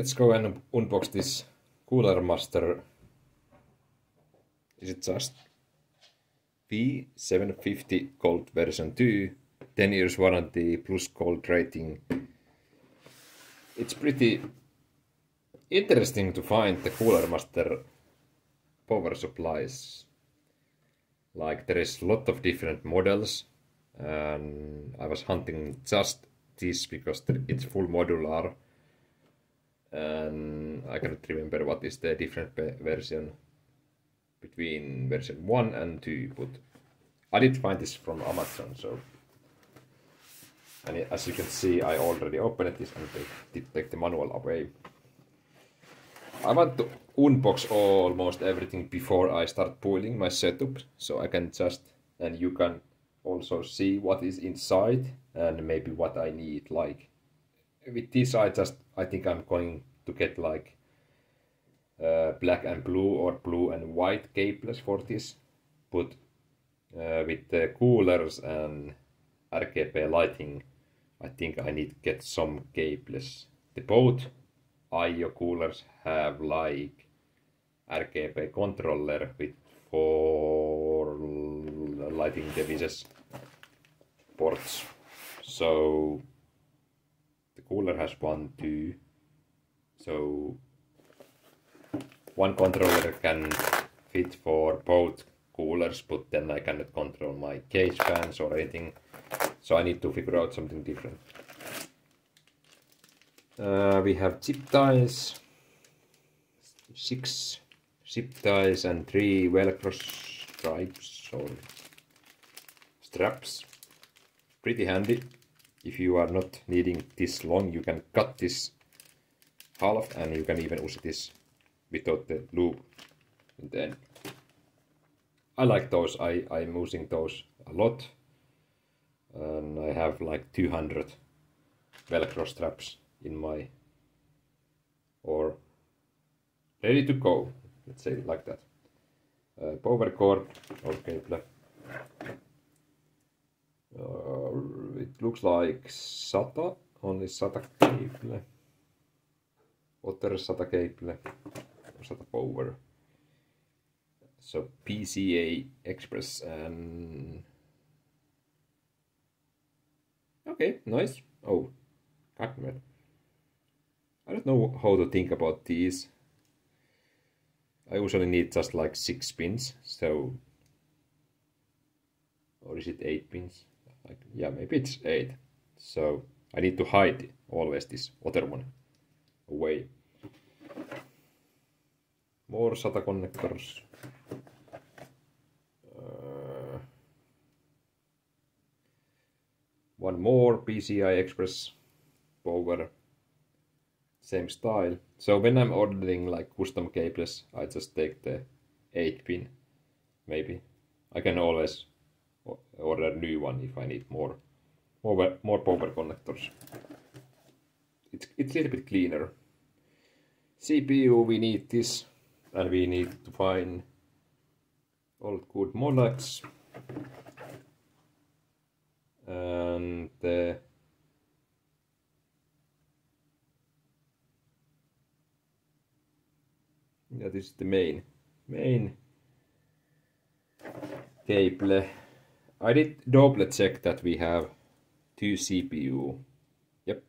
Let's go and unbox this Cooler Master. Is it just V750 Gold version 2, 10 years warranty plus gold rating. It's pretty interesting to find the Cooler Master power supplies. Like there is a lot of different models, and I was hunting just this because it's full modular, and I cannot remember what is the different version between version 1 and 2, but I did find this from Amazon. So, and as you can see, I already opened this and did take the manual away. I want to unbox almost everything before I start building my setup, so I can just, and you can also see what is inside and maybe what I need. Like with this, I think I'm going to get like black and blue or blue and white cables for this, but with the coolers and RGB lighting, I think I need to get some cables. The both IO coolers have like RGB controller with 4 lighting devices ports. So the cooler has 1, 2. So one controller can fit for both coolers, but then I cannot control my cage fans or anything. So I need to figure out something different. We have zip ties, 6 zip ties and 3 velcro stripes or straps. Pretty handy. If you are not needing this long, you can cut this half, and you can even use this without the loop in the end. I like those. I'm using those a lot, and I have like 200 velcro straps in my, or ready to go, let's say it like that. Power cord or cable. It looks like SATA, only SATA cable. Other SATA cable, SATA power. So PCA Express and okay, nice. Oh, cardboard. I don't know how to think about these. I usually need just like 6 pins, so, or is it 8 pins? Like, yeah, maybe it's 8. So I need to hide always this other one away. More SATA connectors. One more PCI Express power. Same style. So when I'm ordering like custom cables, I just take the 8 pin. Maybe I can always order a new one if I need more power connectors. It's a little bit cleaner. CPU, we need this, and we need to find all good modules. And yeah, this is the main cable. I did double check that we have 2 CPU. Yep.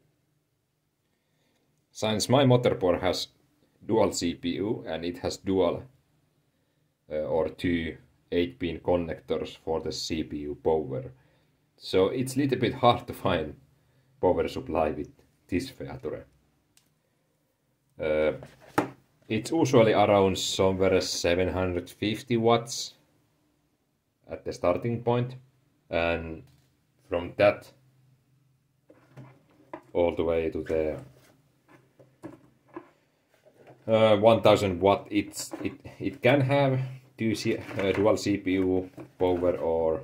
Since my motherboard has dual CPU and it has dual or 2 8-pin connectors for the CPU power. So it's a little bit hard to find power supply with this feature. It's usually around somewhere 750 watts at the starting point, and from that all the way to the 1000 watt. It can have dual CPU power or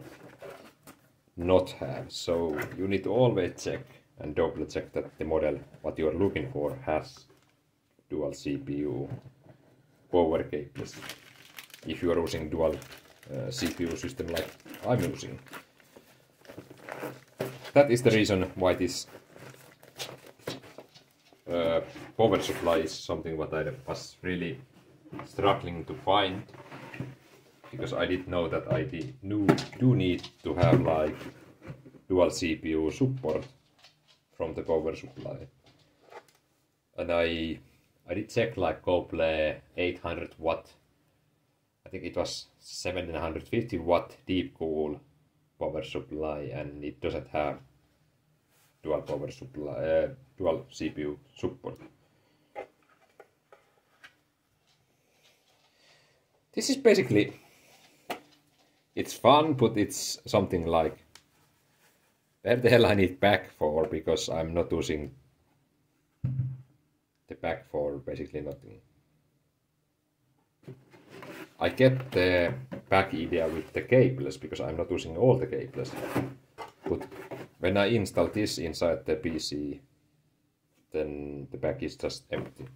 not have, so you need to always check and double check that the model what you are looking for has dual CPU power cables if you are using dual CPU system like I'm using. That is the reason why this power supply is something what I was really struggling to find, because I didn't know that I do need to have like dual CPU support from the power supply. And I did check like Google 800 watt, I think it was 750 watt deep cool power supply, and it doesn't have dual power supply, dual CPU support. This is basically, it's fun, but it's something like, where the hell I need back for, because I'm not using the back for basically nothing. I get the back idea with the cables, because I'm not using all the cables. But when I install this inside the PC, then the back is just empty.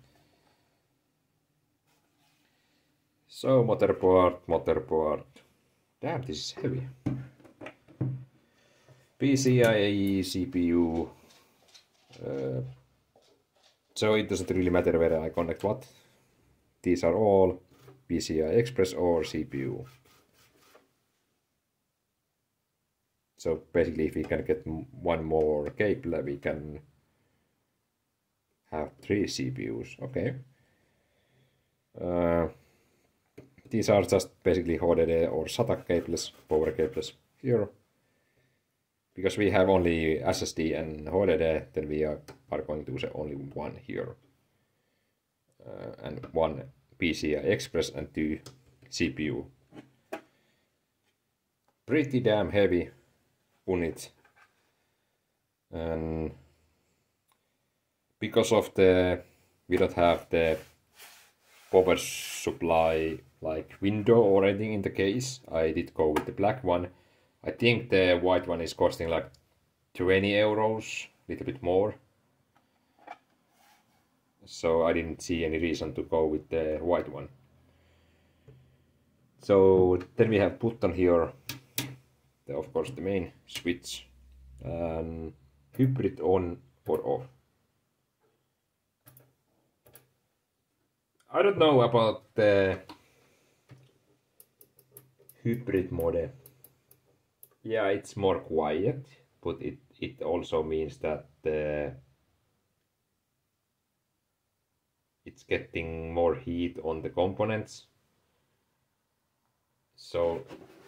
So motherboard. Damn, this is heavy. PCIe CPU. So it doesn't really matter where I connect what. These are all PCI Express or CPU. So basically, if we can get one more cable, we can have 3 CPUs. Okay. These are just basically HDD or SATA cables, power cables here. Because we have only SSD and HDD, then we are going to use only one here. And one PCI Express and 2 CPU. Pretty damn heavy unit. And because of we don't have the power supply like window or anything in the case, I did go with the black one. I think the white one is costing like 20 euros, a little bit more. So I didn't see any reason to go with the white one. So then we have button here, of course the main switch, and hybrid on or off. I don't know about the hybrid mode. Yeah, it's more quiet, but it also means that it's getting more heat on the components. So,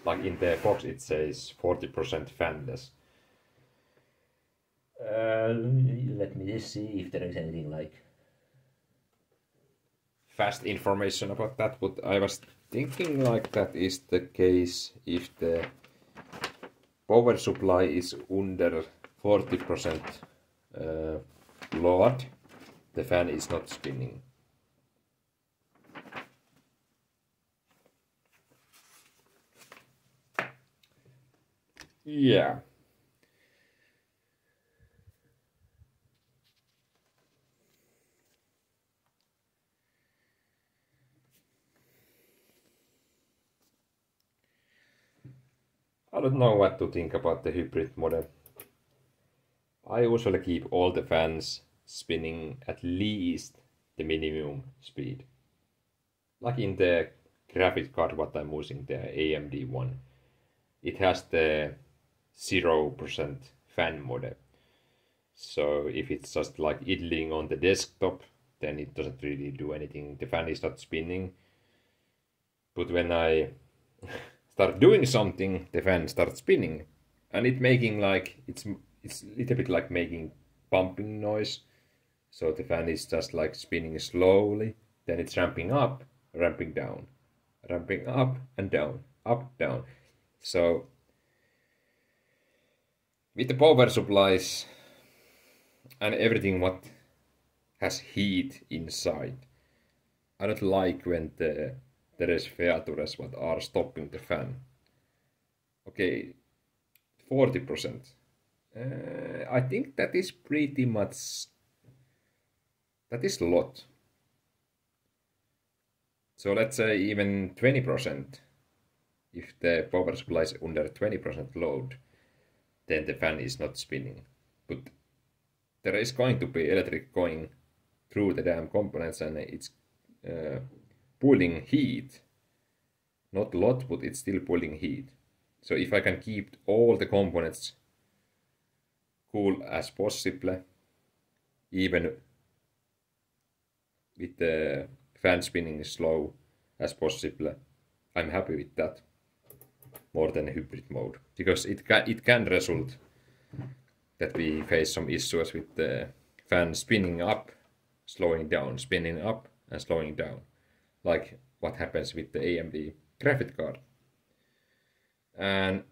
like in the box it says 40% fanless. Let me just see if there is anything like fast information about that, but I was thinking like that is the case if the power supply is under 40% load, the fan is not spinning. Yeah. I don't know what to think about the hybrid model. I usually keep all the fans spinning at least the minimum speed. Like in the graphics card what I'm using, the AMD one. It has the 0% fan mode. So if it's just like idling on the desktop, then it doesn't really do anything. The fan is not spinning. But when I start doing something, the fan starts spinning, and it making like it's a little bit like making pumping noise. So the fan is just like spinning slowly, then it's ramping up, ramping down, ramping up and down, up, down. So with the power supplies and everything what has heat inside, I don't like when there is features what are stopping the fan. Okay, 40%. I think that is pretty much, that is a lot. So let's say even 20%. If the power supply is under 20% load, then the fan is not spinning. But there is going to be electric going through the damn components, and it's pulling heat. Not a lot, but it's still pulling heat. So if I can keep all the components cool as possible, even with the fan spinning slow as possible, I'm happy with that more than hybrid mode, because it can result that we face some issues with the fan spinning up, slowing down, spinning up and slowing down, like what happens with the AMD graphic card. And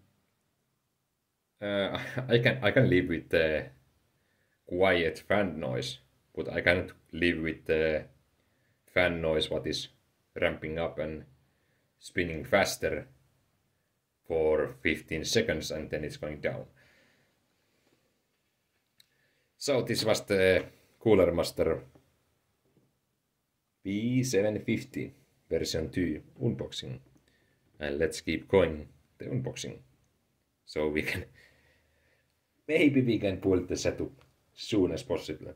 I can live with the quiet fan noise, but I cannot live with the fan noise what is ramping up and spinning faster for 15 seconds and then it's going down. So this was the Cooler Master V750 version 2 unboxing, and let's keep going the unboxing so we can maybe we can pull the setup soon as possible.